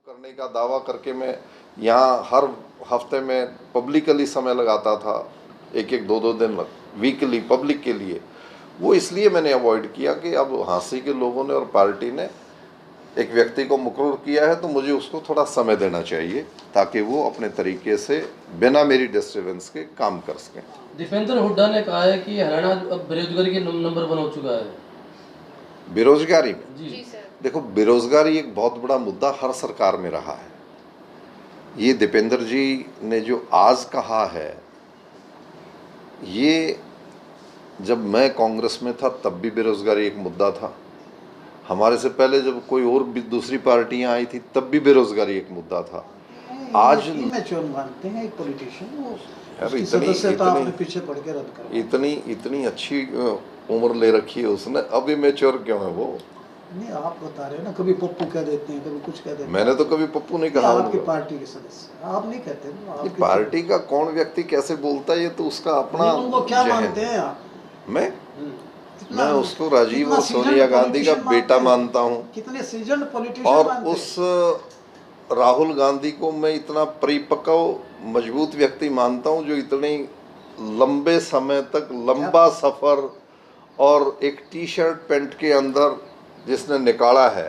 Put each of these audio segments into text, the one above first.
करने का दावा करके मैं यहाँ हर हफ्ते में पब्लिकली समय लगाता था, एक एक दो दो दिन वीकली पब्लिक के लिए। वो इसलिए मैंने अवॉइड किया कि अब हाँसी के लोगों ने और पार्टी ने एक व्यक्ति को मुकर्रर किया है तो मुझे उसको थोड़ा समय देना चाहिए ताकि वो अपने तरीके से बिना मेरी डिस्टर्बेंस के काम कर सकें। दीपेंद्र हुड्डा ने कहा है कि हरियाणा अब बेरोजगारी के नंबर 1 हो चुका है। बेरोजगारी में जी सर। देखो, बेरोजगारी एक बहुत बड़ा मुद्दा हर सरकार में रहा है। ये दीपेंद्र जी ने जो आज कहा है, ये जब मैं कांग्रेस में था तब भी बेरोजगारी एक मुद्दा था। हमारे से पहले जब कोई और भी दूसरी पार्टियां आई थी तब भी बेरोजगारी एक मुद्दा था। आज मैच्योर मानते हैं एक पॉलिटिशियन, वो यार पीछे पड़ के रद्द कर इतनी अच्छी उम्र ले रखी है उसने, अब इमेच्योर क्यों है वो? नहीं, आप बता रहे हैं ना, कभी पप्पू कह देते हैं, कभी कुछ कह देते हैं। मैंने तो कभी पप्पू नहीं कहा। आपकी पार्टी के सदस्य आप नहीं कहते ना। पार्टी का कौन व्यक्ति कैसे बोलता है ये तो उसका अपना। उनको क्या मानते हैं आप? मैं उसको राजीव और सोनिया गांधी का बेटा मानता हूँ। कितने सीजन पॉलिटिशियन और मानते हैं? उस राहुल गांधी को मैं इतना परिपक्व मजबूत व्यक्ति मानता हूँ जो इतने लंबे समय तक लंबा सफर और एक टी शर्ट पैंट के अंदर जिसने निकाला है,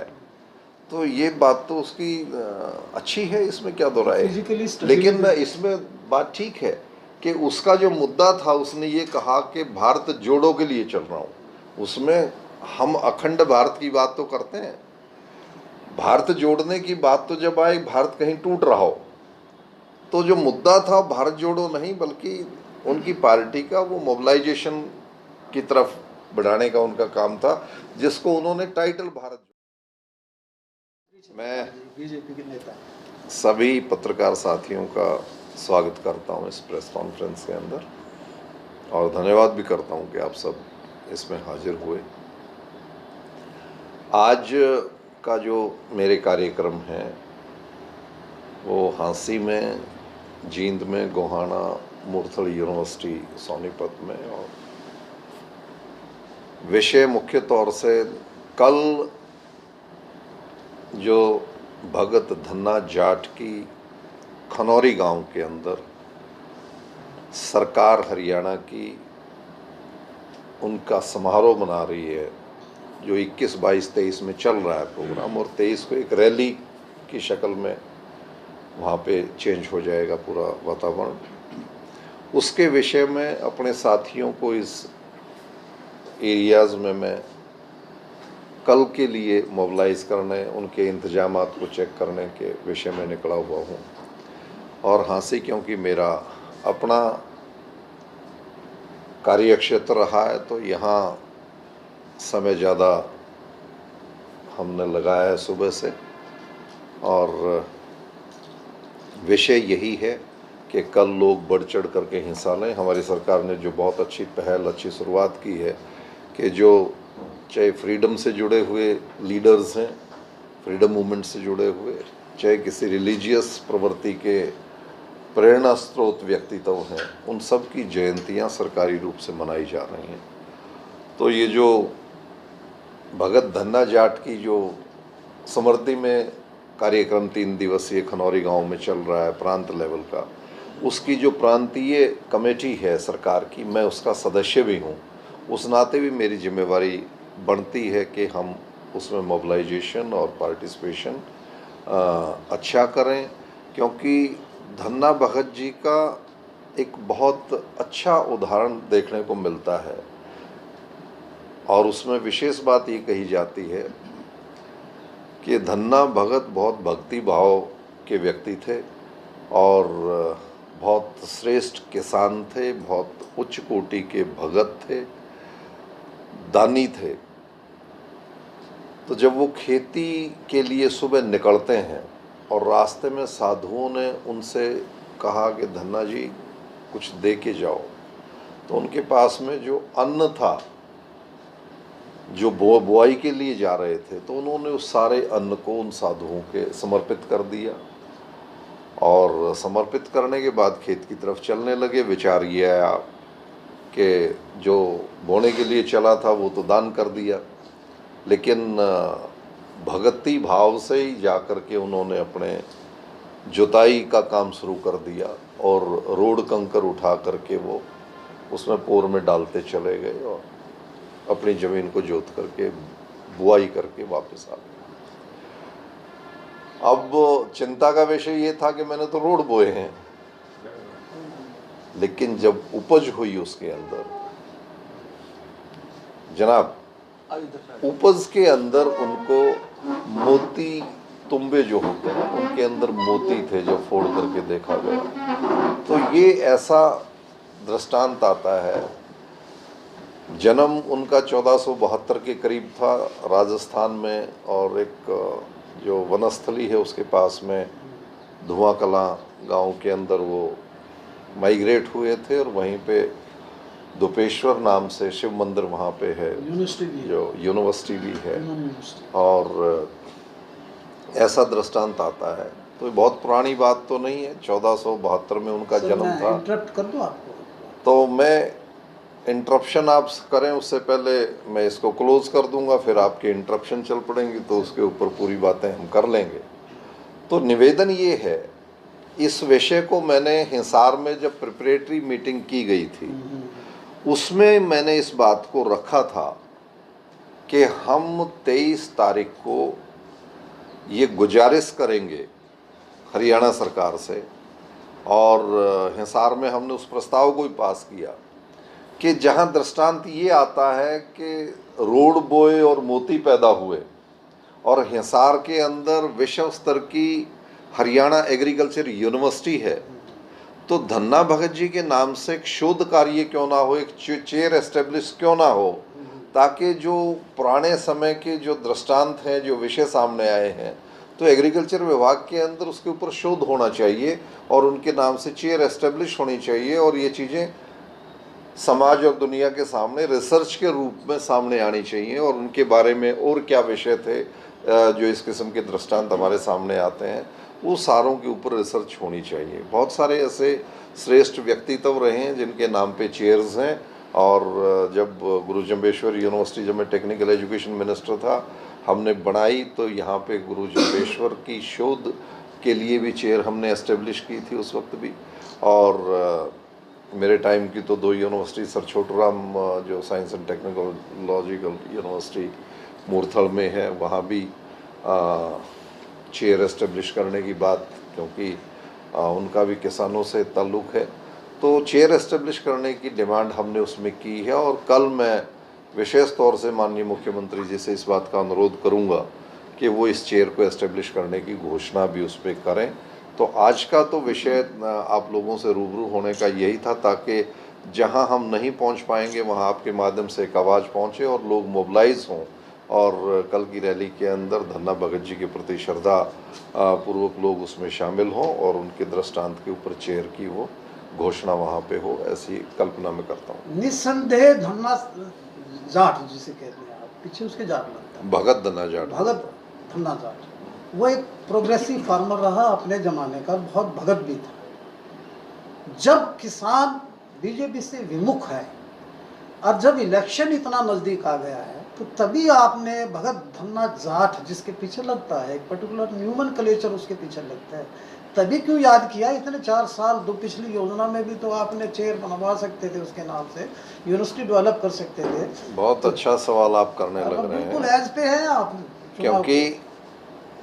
तो ये बात तो उसकी अच्छी है, इसमें क्या दो राय है। लेकिन मैं इसमें बात ठीक है कि उसका जो मुद्दा था, उसने ये कहा कि भारत जोड़ो के लिए चल रहा हूँ। उसमें हम अखंड भारत की बात तो करते हैं, भारत जोड़ने की बात तो जब आई भारत कहीं टूट रहा हो, तो जो मुद्दा था भारत जोड़ो नहीं बल्कि उनकी पार्टी का वो मोबिलाइजेशन की तरफ बढ़ाने का उनका काम था, जिसको उन्होंने टाइटल भारत। मैं बीजेपी के नेता सभी पत्रकार साथियों का स्वागत करता हूं इस प्रेस कॉन्फ्रेंस के अंदर और धन्यवाद भी करता हूं कि आप सब इसमें हाजिर हुए। आज का जो मेरे कार्यक्रम है वो हाँसी में, जींद में, गोहाना, मुरथल यूनिवर्सिटी सोनीपत में, और विषय मुख्य तौर से कल जो भगत धन्ना जाट की खनौरी गांव के अंदर सरकार हरियाणा की उनका समारोह मना रही है, जो 21, 22, 23 में चल रहा है प्रोग्राम, और 23 को एक रैली की शक्ल में वहाँ पे चेंज हो जाएगा पूरा वातावरण। उसके विषय में अपने साथियों को इस एरियाज़ में मैं कल के लिए मोबिलाइज करने, उनके इंतजामात को चेक करने के विषय में निकला हुआ हूँ। और हाँसी क्योंकि मेरा अपना कार्यक्षेत्र रहा है तो यहाँ समय ज़्यादा हमने लगाया है सुबह से, और विषय यही है कि कल लोग बढ़ चढ़ करके हिस्सा लें। हमारी सरकार ने जो बहुत अच्छी पहल, अच्छी शुरुआत की है कि जो चाहे फ्रीडम से जुड़े हुए लीडर्स हैं, फ्रीडम मूवमेंट से जुड़े हुए, चाहे किसी रिलीजियस प्रवृत्ति के प्रेरणा स्रोत व्यक्तित्व हैं, उन सब की जयंतियां सरकारी रूप से मनाई जा रही हैं। तो ये जो भगत धन्ना जाट की जो स्मृति में कार्यक्रम 3 दिवसीय खनौरी गांव में चल रहा है प्रांत लेवल का, उसकी जो प्रांतीय कमेटी है सरकार की, मैं उसका सदस्य भी हूँ। उस नाते भी मेरी जिम्मेवारी बनती है कि हम उसमें मोबिलाइजेशन और पार्टिसिपेशन अच्छा करें, क्योंकि धन्ना भगत जी का एक बहुत अच्छा उदाहरण देखने को मिलता है। और उसमें विशेष बात ये कही जाती है कि धन्ना भगत बहुत भक्ति भाव के व्यक्ति थे और बहुत श्रेष्ठ किसान थे, बहुत उच्च कोटि के भगत थे, दानी थे। तो जब वो खेती के लिए सुबह निकलते हैं और रास्ते में साधुओं ने उनसे कहा कि धन्ना जी कुछ दे के जाओ, तो उनके पास में जो अन्न था, जो बुआई के लिए जा रहे थे, तो उन्होंने उस सारे अन्न को उन साधुओं के समर्पित कर दिया। और समर्पित करने के बाद खेत की तरफ चलने लगे। विचार ये आया कि जो बोने के लिए चला था वो तो दान कर दिया, लेकिन भगती भाव से ही जा कर के उन्होंने अपने जुताई का काम शुरू कर दिया और रोड कंकर उठा करके वो उसमें पोर में डालते चले गए और अपनी ज़मीन को जोत करके बुआई करके वापस आ गए। अब चिंता का विषय ये था कि मैंने तो रोड बोए हैं, लेकिन जब उपज हुई उसके अंदर, जनाब, उपज के अंदर उनको मोती तुम्बे जो होते हैं उनके अंदर मोती थे जो फोड़ करके देखा गया। तो ये ऐसा दृष्टांत आता है। जन्म उनका 1472 के करीब था राजस्थान में, और एक जो वनस्थली है उसके पास में धुआं कलां गांव के अंदर वो माइग्रेट हुए थे, और वहीं पे दुपेश्वर नाम से शिव मंदिर वहाँ पे है, जो यूनिवर्सिटी भी है, और ऐसा दृष्टांत आता है। तो बहुत पुरानी बात तो नहीं है, 1472 में उनका जन्म था। इंटरप्ट कर दूं आपको? तो मैं इंटरप्शन आप करें उससे पहले मैं इसको क्लोज कर दूंगा, फिर आपके इंटरप्शन चल पड़ेंगी तो उसके ऊपर पूरी बातें हम कर लेंगे। तो निवेदन ये है, इस विषय को मैंने हिसार में जब प्रिपरेटरी मीटिंग की गई थी उसमें मैंने इस बात को रखा था कि हम 23 तारीख को ये गुजारिश करेंगे हरियाणा सरकार से, और हिसार में हमने उस प्रस्ताव को भी पास किया कि जहां दृष्टांत ये आता है कि रोड बोए और मोती पैदा हुए, और हिसार के अंदर विश्व स्तर की हरियाणा एग्रीकल्चर यूनिवर्सिटी है, तो धन्ना भगत जी के नाम से एक शोध कार्य क्यों ना हो, एक चेयर एस्टेब्लिश क्यों ना हो, ताकि जो पुराने समय के जो दृष्टांत हैं, जो विषय सामने आए हैं, तो एग्रीकल्चर विभाग के अंदर उसके ऊपर शोध होना चाहिए और उनके नाम से चेयर एस्टेब्लिश होनी चाहिए, और ये चीज़ें समाज और दुनिया के सामने रिसर्च के रूप में सामने आनी चाहिए, और उनके बारे में और क्या विषय थे जो इस किस्म के दृष्टांत हमारे सामने आते हैं, वो सारों के ऊपर रिसर्च होनी चाहिए। बहुत सारे ऐसे श्रेष्ठ व्यक्तित्व रहे हैं जिनके नाम पे चेयर्स हैं, और जब गुरु जम्बेश्वर यूनिवर्सिटी, जब मैं टेक्निकल एजुकेशन मिनिस्टर था, हमने बनाई तो यहाँ पे गुरु जम्बेश्वर की शोध के लिए भी चेयर हमने एस्टेब्लिश की थी उस वक्त भी। और मेरे टाइम की तो 2 यूनिवर्सिटी, सर छोटूराम जो science and technological university Murthal में है, वहाँ भी चेयर एस्टेब्लिश करने की बात, क्योंकि उनका भी किसानों से ताल्लुक़ है, तो चेयर एस्टेब्लिश करने की डिमांड हमने उसमें की है। और कल मैं विशेष तौर से माननीय मुख्यमंत्री जी से इस बात का अनुरोध करूंगा कि वो इस चेयर को एस्टेब्लिश करने की घोषणा भी उस पर करें। तो आज का तो विषय आप लोगों से रूबरू होने का यही था, ताकि जहां हम नहीं पहुंच पाएंगे वहां आपके माध्यम से एक आवाज़ पहुंचे और लोग मोबिलाइज हों, और कल की रैली के अंदर धन्ना भगत जी के प्रति श्रद्धा पूर्वक लोग उसमें शामिल हों, और उनके दृष्टांत के ऊपर चेयर की वो घोषणा वहाँ पे हो, ऐसी कल्पना में करता हूँ। निस्संदेह धन्ना जाट जिसे कहते हैं आप, पीछे उसके जाट लगता है, भगत धन्ना जाट, भगत धन्ना जाट, वो एक प्रोग्रेसिव फार्मर रहा अपने जमाने का, बहुत भगत भी था। जब किसान बीजेपी से विमुख है और जब इलेक्शन इतना नज़दीक आ गया है, तो तभी आपने भगत धन्ना जाट जिसके पीछे लगता है, एक पर्टिकुलर न्यूमन कलेचर उसके पीछे लगता है, तभी क्यों याद किया? इतने 4 साल 2 पिछली योजना में भी तो आपने चेयर बनवा सकते थे, उसके नाम से यूनिवर्सिटी डेवलप कर सकते थे। बहुत अच्छा सवाल आप करने लग रहे हैं, बिल्कुल एज पे हैं आप, क्योंकि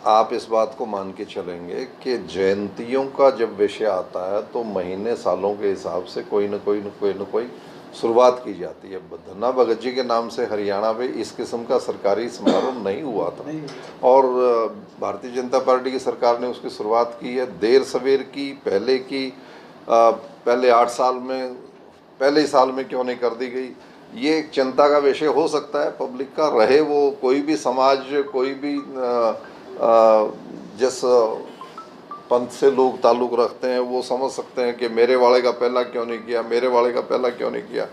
आप इस बात को मान के चलेंगे कि जयंतियों का जब विषय आता है तो महीने सालों के हिसाब से कोई न कोई शुरुआत की जाती है। धन्ना भगत जी के नाम से हरियाणा में इस किस्म का सरकारी समारोह नहीं हुआ था, और भारतीय जनता पार्टी की सरकार ने उसकी शुरुआत की है, देर सवेर की, पहले की, पहले 8 साल में, पहले ही साल में क्यों नहीं कर दी गई। ये एक चिंता का विषय हो सकता है पब्लिक का, रहे वो कोई भी समाज, कोई भी जिस पंथ से लोग ताल्लुक़ रखते हैं, वो समझ सकते हैं कि मेरे वाले का पहला क्यों नहीं किया, मेरे वाले का पहला क्यों नहीं किया।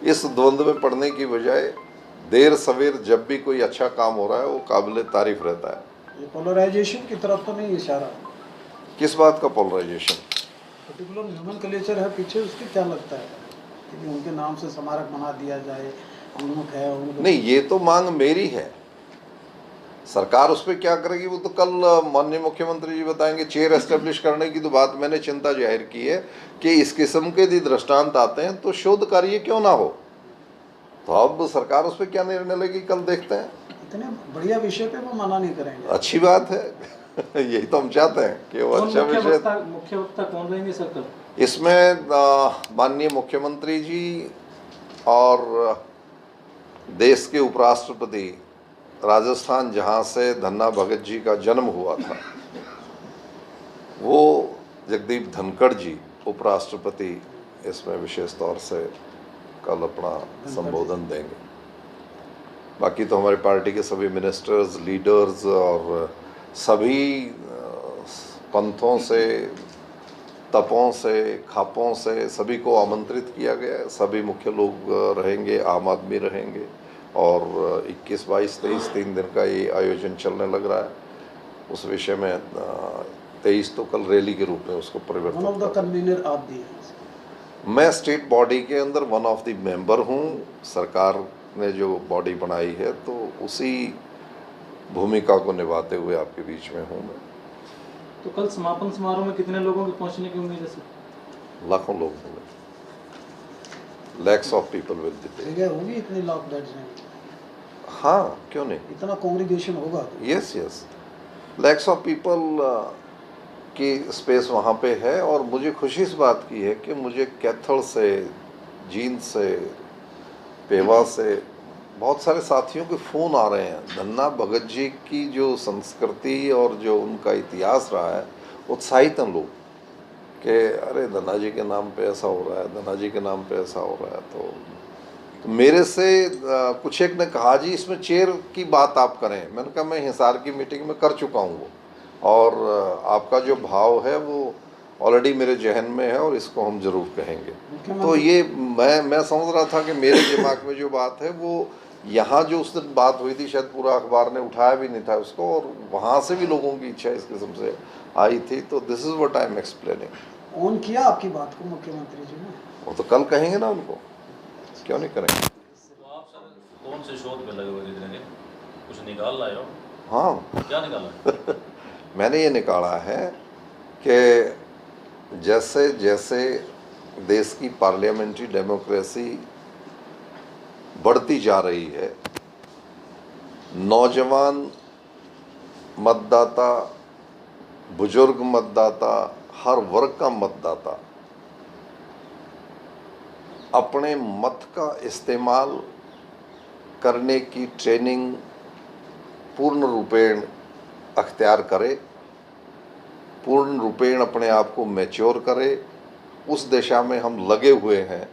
इस द्वंद्व में पड़ने की बजाय देर सवेर जब भी कोई अच्छा काम हो रहा है वो काबिल तारीफ रहता है। ये पोलराइजेशन की तरफ तो नहीं इशारा? किस बात का पोलराइजेशन? पर्टिकुलर ह्यूमन कल्चर है पीछे, उसके क्या लगता है कि उनके नाम से स्मारक बना दिया जाए? उन्मुख है, नहीं, ये तो मांग मेरी है। सरकार उस पर क्या करेगी वो तो कल माननीय मुख्यमंत्री जी बताएंगे। चेयर एस्टेब्लिश करने की तो बात मैंने चिंता जाहिर की है कि इस किस्म के यदि दृष्टांत आते हैं तो शोध कार्य क्यों ना हो। तो अब सरकार उस पर क्या निर्णय लेगी कल देखते हैं। इतने बढ़िया विषय पे वो मना नहीं करेंगे। अच्छी बात है यही तो हम चाहते हैं कि वो अच्छा विषय। मुख्य वक्ता कौन रहेंगे सर कल? इसमें माननीय मुख्यमंत्री जी और देश के उपराष्ट्रपति, राजस्थान जहाँ से धन्ना भगत जी का जन्म हुआ था, वो जगदीप धनखड़ जी उपराष्ट्रपति इसमें विशेष तौर से कल अपना संबोधन देंगे। बाकी तो हमारी पार्टी के सभी मिनिस्टर्स, लीडर्स और सभी पंथों से, तपों से, खापों से सभी को आमंत्रित किया गया है। सभी मुख्य लोग रहेंगे, आम आदमी रहेंगे और 21, 22, 23 3 दिन का ये आयोजन चलने लग रहा है। उस विषय में 23 तो कल रैली के रूप में उसको परिवर्तित। वन ऑफ द कन्वीनर आप भी हैं? मैं स्टेट बॉडी के अंदर वन ऑफ द मेंबर हूँ। सरकार ने जो बॉडी बनाई है तो उसी भूमिका को निभाते हुए आपके बीच में हूँ मैं। तो कल समापन समारोह में कितने लोगों के पहुंचने की उम्मीद है सर? लाखों लोग होंगे, lakhs of people will be there. जगह होगी इतनी लाख बैठ जाएंगे? हाँ, क्यों नहीं। इतना कांग्रीगेशन होगा तो? यस, लैक्स ऑफ पीपल की स्पेस वहाँ पे है। और मुझे खुशी इस बात की है कि मुझे कैथल से, जींद से, पेवा से बहुत सारे साथियों के फ़ोन आ रहे हैं। धन्ना भगत जी की जो संस्कृति और जो उनका इतिहास रहा है, उत्साहित हैं लोग कि अरे धन्ना जी के नाम पे ऐसा हो रहा है, धन्ना जी के नाम पे ऐसा हो रहा है। तो मेरे से कुछ एक ने कहा जी इसमें चेयर की बात आप करें। मैंने कहा मैं हिसार की मीटिंग में कर चुका हूँ वो, और आपका जो भाव है वो ऑलरेडी मेरे जहन में है और इसको हम जरूर कहेंगे। तो ये मैं समझ रहा था कि मेरे दिमाग में जो बात है वो यहाँ जो उस दिन बात हुई थी शायद पूरा अखबार ने उठाया भी नहीं था उसको, और वहाँ से भी लोगों की इच्छा इस किस्म से आई थी। तो this is what I am explaining. On किया आपकी बात को मुख्यमंत्री जी ने? वो तो कल कहेंगे ना उनको, क्यों नहीं करेंगे। तो आप सर कौन से शोध पे लगे हुए इतने, कुछ निकाल लाए हो? हाँ क्या निकाला? मैंने ये निकाला है कि जैसे जैसे देश की पार्लियामेंट्री डेमोक्रेसी बढ़ती जा रही है, नौजवान मतदाता, बुजुर्ग मतदाता, हर वर्ग का मतदाता अपने मत का इस्तेमाल करने की ट्रेनिंग पूर्ण रूपेण अख्तियार करे, पूर्ण रूपेण अपने आप को मैच्योर करे। उस दिशा में हम लगे हुए हैं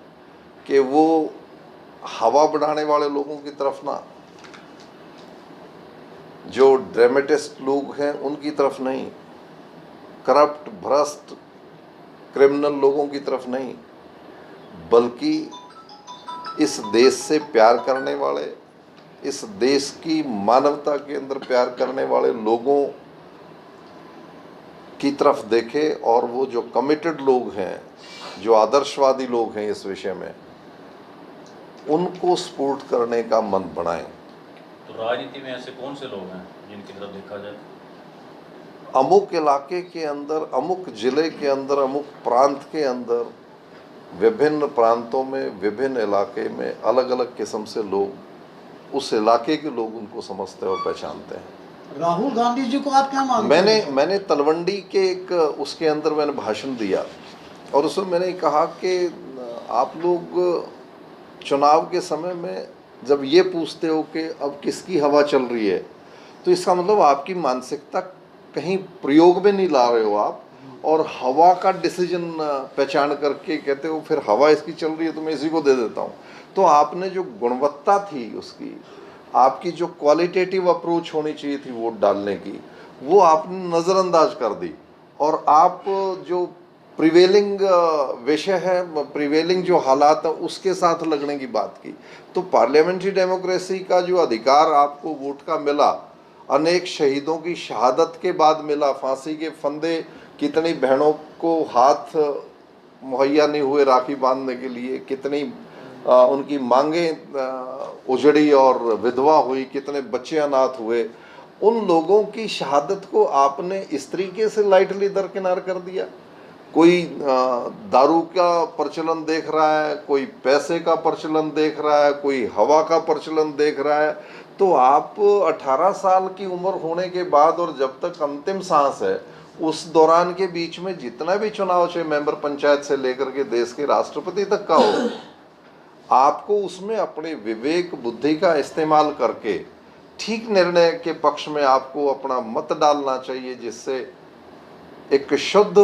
कि वो हवा बढ़ाने वाले लोगों की तरफ ना, जो ड्रामेटिस्ट लोग हैं उनकी तरफ नहीं, करप्ट, भ्रष्ट, क्रिमिनल लोगों की तरफ नहीं, बल्कि इस देश से प्यार करने वाले, इस देश की मानवता के अंदर प्यार करने वाले लोगों की तरफ देखे। और वो जो कमिटेड लोग हैं, जो आदर्शवादी लोग हैं इस विषय में, उनको सपोर्ट करने का मन बनाएं। तो राजनीति में ऐसे कौन से लोग हैं जिनकी तरफ देखा जाए? अमुक इलाके के अंदर, अमुक जिले के अंदर, अमुक प्रांत के अंदर, विभिन्न प्रांतों में, विभिन्न इलाके में अलग अलग किस्म से लोग, उस इलाके के लोग उनको समझते और पहचानते हैं। राहुल गांधी जी को आप क्या मानते हैं? मैंने तलवंडी के एक उसके अंदर मैंने भाषण दिया और उसमें मैंने कहा कि आप लोग चुनाव के समय में जब ये पूछते हो कि अब किसकी हवा चल रही है, तो इसका मतलब आपकी मानसिकता कहीं प्रयोग में नहीं ला रहे हो आप, और हवा का डिसीजन पहचान करके कहते हो फिर हवा इसकी चल रही है तो मैं इसी को दे देता हूँ। तो आपने जो गुणवत्ता थी उसकी, आपकी जो क्वालिटेटिव अप्रोच होनी चाहिए थी वोट डालने की, वो आपने नज़रअंदाज कर दी और आप जो प्रिवेलिंग विषय है, प्रिवेलिंग जो हालात है उसके साथ लगने की बात की। तो पार्लियामेंट्री डेमोक्रेसी का जो अधिकार आपको वोट का मिला, अनेक शहीदों की शहादत के बाद मिला, फांसी के फंदे कितनी बहनों को हाथ मुहैया नहीं हुए राखी बांधने के लिए, कितनी उनकी मांगें उजड़ी और विधवा हुई, कितने बच्चे अनाथ हुए, उन लोगों की शहादत को आपने इस तरीके से लाइटली दरकिनार कर दिया। कोई दारू का प्रचलन देख रहा है, कोई पैसे का प्रचलन देख रहा है, कोई हवा का प्रचलन देख रहा है। तो आप 18 साल की उम्र होने के बाद और जब तक अंतिम सांस है उस दौरान के बीच में जितना भी चुनाव, चाहे मेंबर पंचायत से लेकर के देश के राष्ट्रपति तक का हो, आपको उसमें अपने विवेक बुद्धि का इस्तेमाल करके ठीक निर्णय के पक्ष में आपको अपना मत डालना चाहिए, जिससे एक शुद्ध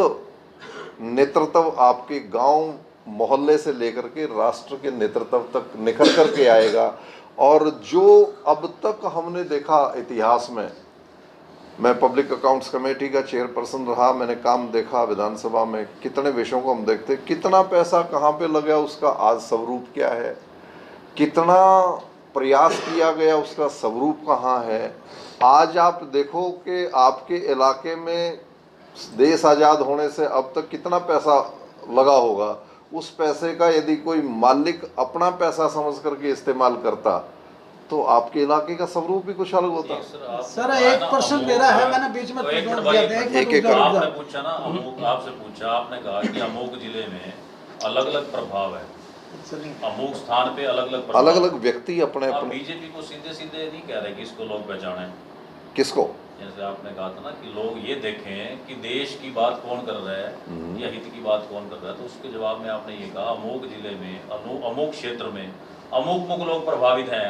नेतृत्व आपके गांव मोहल्ले से लेकर के राष्ट्र के नेतृत्व तक निखर करके आएगा। और जो अब तक हमने देखा इतिहास में, मैं पब्लिक अकाउंट्स कमेटी का चेयरपर्सन रहा, मैंने काम देखा विधानसभा में, कितने विषयों को हम देखते, कितना पैसा कहाँ पे लगा उसका आज स्वरूप क्या है, कितना प्रयास किया गया उसका स्वरूप कहाँ है। आज आप देखो कि आपके इलाके में देश आज़ाद होने से अब तक कितना पैसा लगा होगा, उस पैसे का यदि कोई मालिक अपना पैसा समझ करके इस्तेमाल करता तो आपके इलाके का स्वरूप भी कुछ अलग होता। सर 1% मेरा है, मैंने बीच में एक आपने पूछा ना, आपसे पूछा, आपने कहा कि अमोक जिले में अलग अलग प्रभाव है, अमोक स्थान पे अलग अलग व्यक्ति अपने बीजेपी को सीधे सीधे नहीं कह रहे कि इसको लोग पहचाने। किसको? जैसे आपने कहा था ना कि लोग ये देखें कि देश की बात कौन कर रहा है या हित की बात कौन कर रहा है, तो उसके जवाब में आपने ये कहा अमोक जिले में, अमोक क्षेत्र में अमोक लोग प्रभावित हैं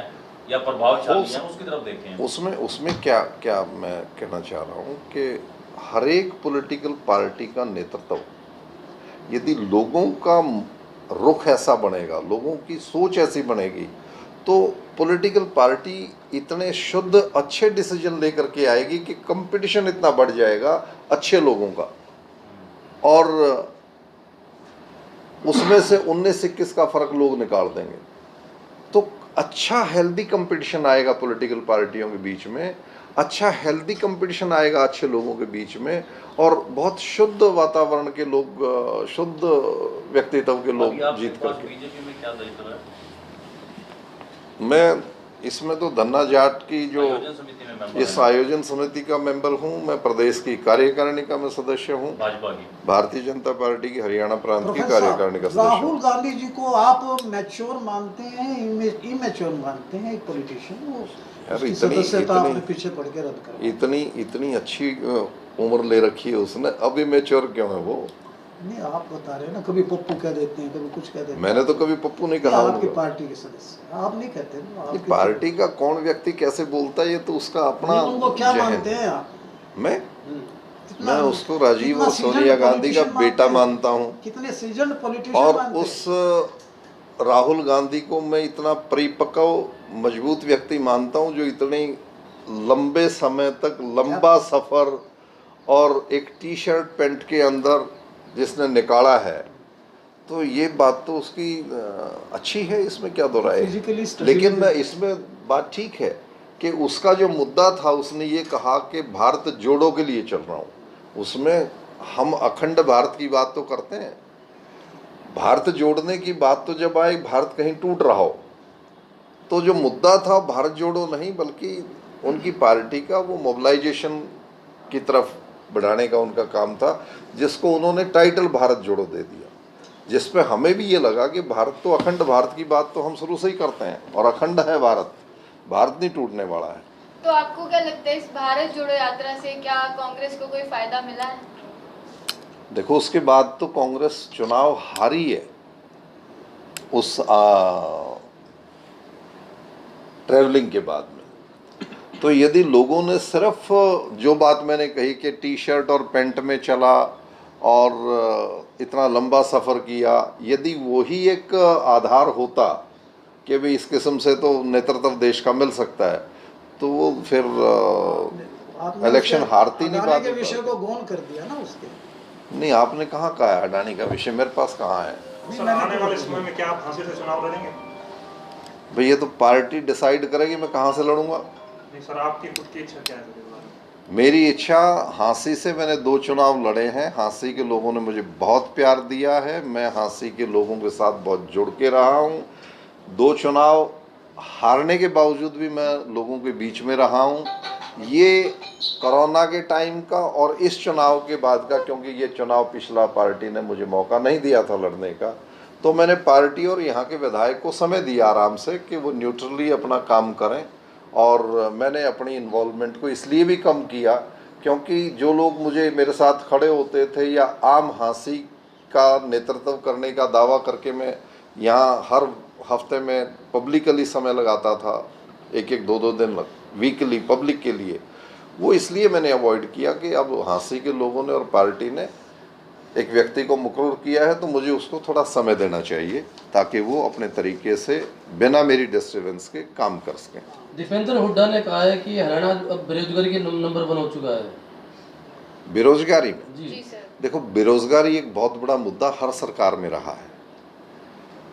या प्रभावशाली हैं, उसकी तरफ देखें। उसमें क्या मैं कहना चाह रहा हूँ कि हर एक पॉलिटिकल पार्टी का नेतृत्व यदि लोगों का रुख ऐसा बनेगा, लोगों की सोच ऐसी बनेगी, तो पॉलिटिकल पार्टी इतने शुद्ध अच्छे डिसीजन लेकर के आएगी कि कंपटीशन इतना बढ़ जाएगा अच्छे लोगों का, और उसमें से 19-21 का फर्क लोग निकाल देंगे। तो अच्छा हेल्दी कंपटीशन आएगा पॉलिटिकल पार्टियों के बीच में, अच्छा हेल्दी कंपटीशन आएगा अच्छे लोगों के बीच में, और बहुत शुद्ध वातावरण के लोग, शुद्ध व्यक्तित्व के लोग जीत करके। बीजेपी में क्या दायित्व है? मैं इसमें तो धन्ना जाट की जो इस आयोजन समिति का मेंबर हूँ, मैं प्रदेश की कार्यकारिणी का मैं सदस्य हूँ, भाजपा की, भारतीय जनता पार्टी की हरियाणा प्रांत की कार्यकारिणी का सदस्य। राहुल गांधी जी को आप मैच्योर मानते हैं, इमेच्योर मानते हैं एक पॉलिटिशियन? यार पीछे पड़ के रद्द कर, इतनी अच्छी उम्र ले रखी है उसने, अब इमेच्योर क्यों है वो? नहीं, आप बता रहे हैं ना, कभी पप्पू कह देते हैं, कभी कुछ कह देते हैं। मैंने तो कभी पप्पू नहीं कहा। आपकी पार्टी के सदस्य आप नहीं कहते ना, पार्टी का कौन व्यक्ति कैसे बोलता है ये तो उसका अपना। उनको क्या मानते हैं आप? मैं उसको राजीव और सोनिया गांधी का बेटा मानता हूँ, कितने सीजन पॉलिटिशियन, और उस राहुल गांधी को मैं इतना परिपक्व मजबूत व्यक्ति मानता हूँ जो इतने लंबे समय तक लंबा सफर और एक टी शर्ट पैंट के अंदर जिसने निकाला है, तो ये बात तो उसकी अच्छी है, इसमें क्या दो राय है। लेकिन इसमें बात ठीक है कि उसका जो मुद्दा था, उसने ये कहा कि भारत जोड़ो के लिए चल रहा हूँ, उसमें हम अखंड भारत की बात तो करते हैं, भारत जोड़ने की बात तो जब आई भारत कहीं टूट रहा हो, तो जो मुद्दा था भारत जोड़ो नहीं बल्कि उनकी पार्टी का वो मोबिलाइजेशन की तरफ बढ़ाने का उनका काम था, जिसको उन्होंने टाइटल भारत जोड़ो दे दिया, जिसपे हमें भी ये लगा कि भारत तो अखंड भारत की बात तो हम शुरू से ही करते हैं और अखंड है भारत, भारत नहीं टूटने वाला है। तो आपको क्या लगता है इस भारत जोड़ो यात्रा से क्या कांग्रेस को कोई फायदा मिला है? देखो, उसके बाद तो कांग्रेस चुनाव हारी है उस ट्रैवलिंग के बाद में। तो यदि लोगों ने सिर्फ जो बात मैंने कही कि टी शर्ट और पैंट में चला और इतना लंबा सफ़र किया, यदि वही एक आधार होता कि भाई इस किस्म से तो नेतृत्व देश का मिल सकता है, तो वो फिर इलेक्शन हारती नहीं बात के विषय को गौन कर दिया ना उसके। नहीं, आपने कहाँ कहा है अडानी का विषय, मेरे पास कहाँ है। सर, आने वाले समय में क्या आप फांसी से चुनाव लड़ेंगे? भाई ये तो पार्टी डिसाइड करेगी मैं कहाँ से लड़ूंगा। नहीं सर, आपकी खुद की इच्छा क्या है? मेरी इच्छा, हाँसी से मैंने 2 चुनाव लड़े हैं, हाँसी के लोगों ने मुझे बहुत प्यार दिया है, मैं हाँसी के लोगों के साथ बहुत जुड़ के रहा हूँ। 2 चुनाव हारने के बावजूद भी मैं लोगों के बीच में रहा हूँ, ये कोरोना के टाइम का और इस चुनाव के बाद का, क्योंकि ये चुनाव पिछला पार्टी ने मुझे मौका नहीं दिया था लड़ने का, तो मैंने पार्टी और यहाँ के विधायक को समय दिया आराम से कि वो न्यूट्रली अपना काम करें। और मैंने अपनी इन्वॉल्वमेंट को इसलिए भी कम किया क्योंकि जो लोग मुझे मेरे साथ खड़े होते थे या आम हाँसी का नेतृत्व करने का दावा करके मैं यहाँ हर हफ्ते में पब्लिकली समय लगाता था, एक एक दो दो दिन वीकली पब्लिक के लिए, वो इसलिए मैंने अवॉइड किया कि अब हाँसी के लोगों ने और पार्टी ने एक व्यक्ति को मुकर्रर किया है तो मुझे उसको थोड़ा समय देना चाहिए ताकि वो अपने तरीके से बिना मेरी डिस्टर्बेंस के काम कर सकें। दीपेंद्र हुड्डा ने कहा है कि हरियाणा अब बेरोजगारी के नंबर 1 हो चुका है। बेरोजगारी में जी सर। देखो, बेरोजगारी एक बहुत बड़ा मुद्दा हर सरकार में रहा है।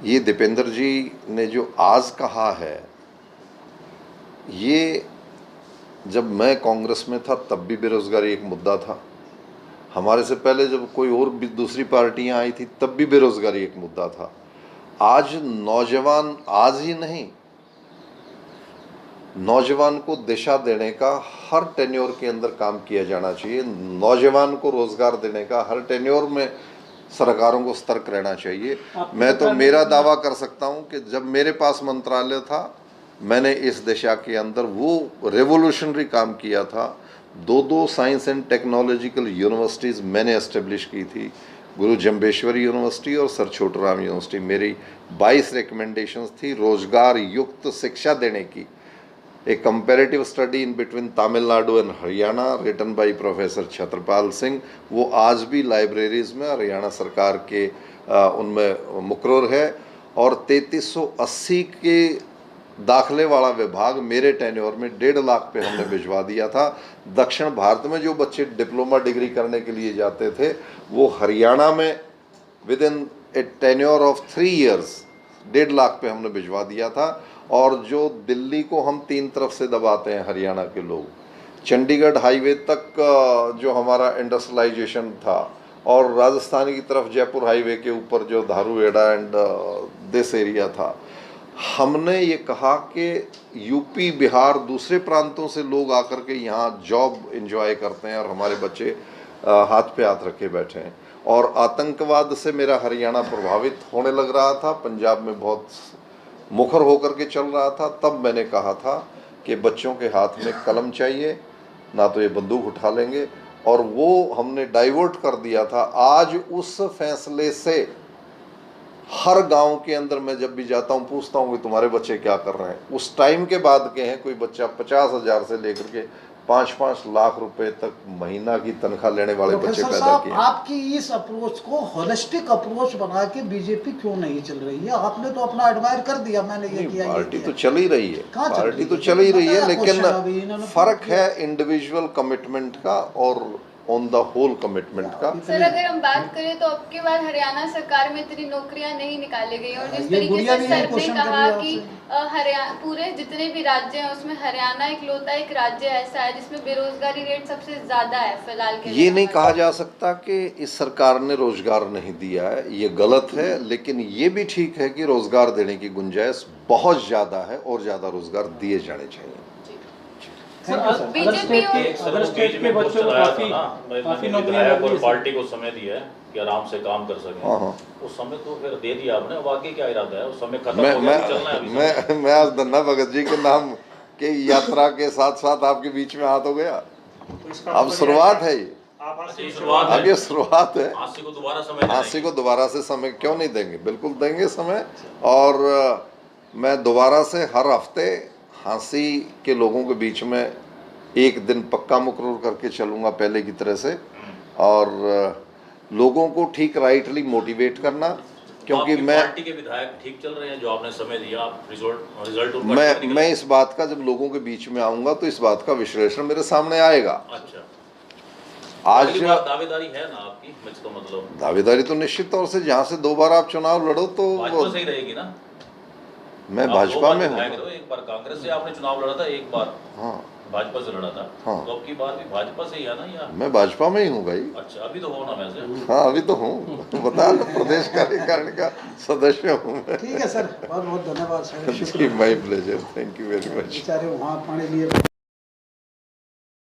ये दीपेंद्र जी ने जो आज कहा है, ये जब मैं कांग्रेस में था तब भी बेरोजगारी एक मुद्दा था। हमारे से पहले जब कोई और भी दूसरी पार्टियां आई थी तब भी बेरोजगारी एक मुद्दा था। आज नौजवान, आज ही नहीं, नौजवान को दिशा देने का हर टेन्योर के अंदर काम किया जाना चाहिए। नौजवान को रोजगार देने का हर टेन्योर में सरकारों को सतर्क रहना चाहिए। मैं तो मेरा दावा कर सकता हूं कि जब मेरे पास मंत्रालय था मैंने इस दिशा के अंदर वो रेवोल्यूशनरी काम किया था। 2 साइंस एंड टेक्नोलॉजिकल यूनिवर्सिटीज़ मैंने एस्टेब्लिश की थी, गुरु जम्बेश्वरी यूनिवर्सिटी और सर छोटूराम यूनिवर्सिटी। मेरी 22 रिकमेंडेशंस थी रोजगार युक्त शिक्षा देने की। A comparative study in between Tamil Nadu and Haryana written by professor Chhatrapal Singh, वो आज भी लाइब्रेरीज में हरियाणा सरकार के उनमें मुकर्रर है। और 3380 के दाखिले वाला विभाग मेरे टेन्योर में 1.5 लाख पे हमने भिजवा दिया था। दक्षिण भारत में जो बच्चे डिप्लोमा डिग्री करने के लिए जाते थे वो हरियाणा में with in A tenure of 3 years 1.5 lakh पे हमने भिजवा दिया था। और जो दिल्ली को हम 3 तरफ से दबाते हैं हरियाणा के लोग, चंडीगढ़ हाईवे तक जो हमारा इंडस्ट्रियलाइजेशन था, और राजस्थान की तरफ जयपुर हाईवे के ऊपर जो धारूहेड़ा एंड दिस एरिया था, हमने ये कहा कि यूपी बिहार दूसरे प्रांतों से लोग आकर के यहाँ जॉब एंजॉय करते हैं और हमारे बच्चे हाथ पे हाथ रखे बैठे हैं। और आतंकवाद से मेरा हरियाणा प्रभावित होने लग रहा था, पंजाब में बहुत मुखर होकर के चल रहा था। तब मैंने कहा था कि बच्चों के हाथ में कलम चाहिए, ना तो ये बंदूक उठा लेंगे, और वो हमने डाइवर्ट कर दिया था। आज उस फैसले से हर गांव के अंदर मैं जब भी जाता हूं पूछता हूं कि तुम्हारे बच्चे क्या कर रहे हैं। उस टाइम के बाद के हैं कोई बच्चा 50,000 से लेकर के 5-5 लाख रुपए तक महीना की तनख्वाह लेने वाले बच्चे पैदा किए। आपकी इस अप्रोच को होलिस्टिक अप्रोच बना के बीजेपी क्यों नहीं चल रही है? आपने तो अपना एडमायर कर दिया, मैंने ये किया, पार्टी तो चल ही रही है, पार्टी तो चल ही रही है, लेकिन फर्क है इंडिविजुअल कमिटमेंट का और ऑन द होल कमिटमेंट का। सर अगर हम बात करें तो अब की बार हरियाणा सरकार में इतनी नौकरियां नहीं निकाली गई, और जिस तरीके से सर ने कहा कि हरियाणा पूरे जितने भी राज्य हैं उसमें हरियाणा इकलौता एक राज्य ऐसा है जिसमें बेरोजगारी रेट सबसे ज्यादा है फिलहाल के। ये नहीं कहा जा सकता कि इस सरकार ने रोजगार नहीं दिया है, ये गलत है, लेकिन ये भी ठीक है कि रोजगार देने की गुंजाइश बहुत ज्यादा है और ज्यादा रोजगार दिए जाने चाहिए। अगर स्टेट के बच्चों को काफी नौकरियां लगी और पार्टी को समय दिया है कि आराम से काम कर सके, उस समय तो फिर दे दिया आपने, बाकी क्या इरादा है? उस समय खत्म हो गया, चलना है। मैं आज धन्ना भगत जी के नाम के यात्रा के साथ साथ आपके बीच में हाथ हो गया। अब शुरुआत है ये, अब ये शुरुआत है। हाँसी को दोबारा से समय क्यों नहीं देंगे? बिल्कुल देंगे समय। और मैं दोबारा से हर हफ्ते हाँसी के लोगों के बीच में एक दिन पक्का मुकर्रर करके चलूँगा पहले की तरह से, और लोगों को ठीक राइटली मोटिवेट करना, क्योंकि मैं पार्टी के विधायक ठीक चल रहे हैं जो आपने समय दिया, आप रिजल्ट मैं इस बात का जब लोगों के बीच में आऊँगा तो इस बात का विश्लेषण मेरे सामने आएगा। अच्छा, आज दावेदारी है ना आपकी? तो मतलब दावेदारी तो निश्चित तौर से, जहाँ से 2 बार आप चुनाव लड़ो तो भाजपा से ही रहेगी ना। मैं भाजपा में हूँ। एक बार कांग्रेस से आपने चुनाव लड़ा था, एक बार हाँ भाजपा से लड़ा था, हाँ। तो अब की बार भी भाजपा से ही है ना? या मैं भाजपा में ही हूँ भाई। अच्छा, अभी तो हो ना वैसे? हाँ अभी तो हूँ, बता प्रदेश कार्यकारिणी का सदस्य हूँ मैं। ठीक है सर, बहुत बहुत धन्यवाद sir. My pleasure, thank you very much. बेचारे वहाँ पानी लिए